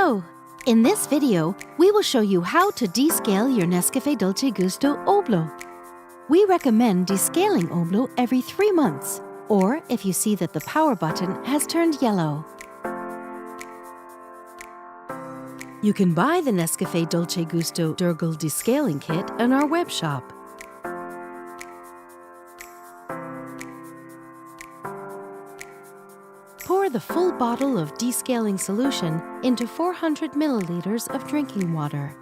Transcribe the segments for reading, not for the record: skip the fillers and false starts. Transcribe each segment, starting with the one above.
Hello! In this video, we will show you how to descale your NESCAFE Dolce Gusto Oblo. We recommend descaling Oblo every 3 months, or if you see that the power button has turned yellow. You can buy the NESCAFE Dolce Gusto Durgal Descaling Kit on our web shop. Pour the full bottle of descaling solution into 400 milliliters of drinking water.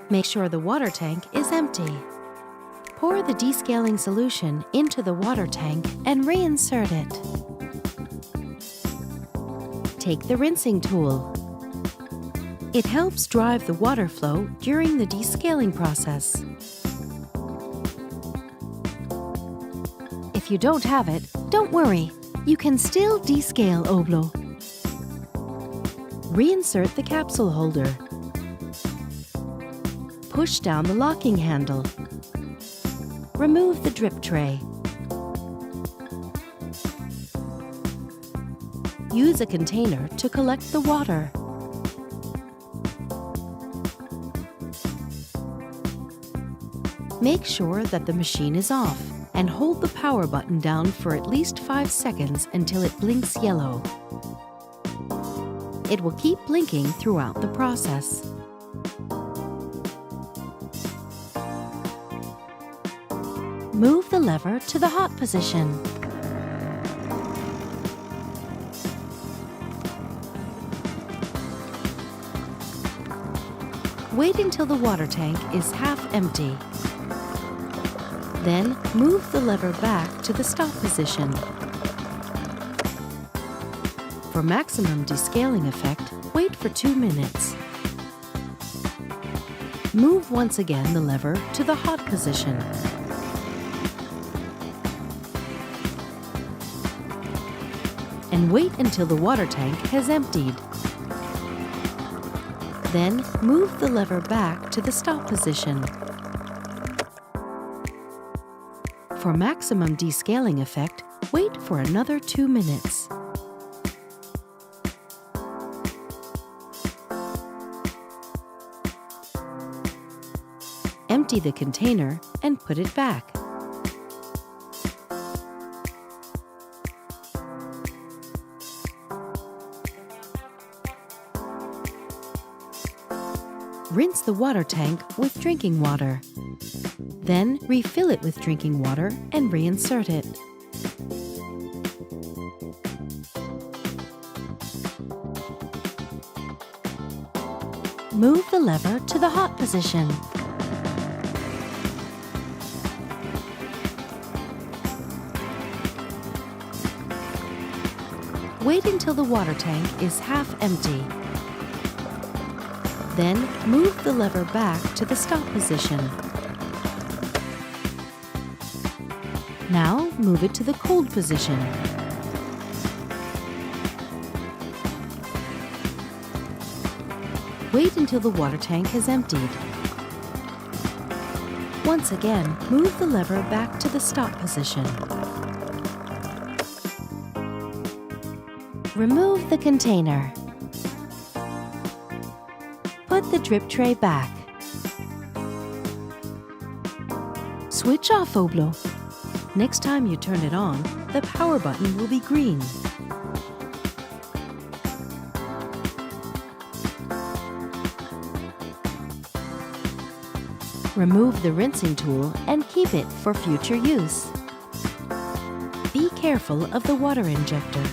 Make sure the water tank is empty. Pour the descaling solution into the water tank and reinsert it. Take the rinsing tool. It helps drive the water flow during the descaling process. If you don't have it, don't worry. You can still descale Oblo. Reinsert the capsule holder. Push down the locking handle. Remove the drip tray. Use a container to collect the water. Make sure that the machine is off and hold the power button down for at least 5 seconds until it blinks yellow. It will keep blinking throughout the process. Move the lever to the hot position. Wait until the water tank is half empty. Then, move the lever back to the stop position. For maximum descaling effect, wait for 2 minutes. Move once again the lever to the hot position. And wait until the water tank has emptied. Then, move the lever back to the stop position. For maximum descaling effect, wait for another 2 minutes. Empty the container and put it back. Rinse the water tank with drinking water. Then refill it with drinking water and reinsert it. Move the lever to the hot position. Wait until the water tank is half empty. Then move the lever back to the stop position. Now move it to the cold position. Wait until the water tank has emptied. Once again, move the lever back to the stop position. Remove the container. Put the drip tray back. Switch off Oblo. Next time you turn it on, the power button will be green. Remove the rinsing tool and keep it for future use. Be careful of the water injector.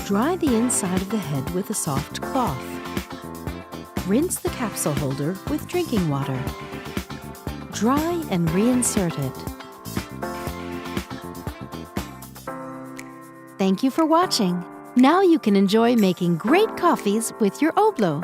Dry the inside of the head with a soft cloth. Rinse the capsule holder with drinking water. Dry and reinsert it. Thank you for watching. Now you can enjoy making great coffees with your Oblo.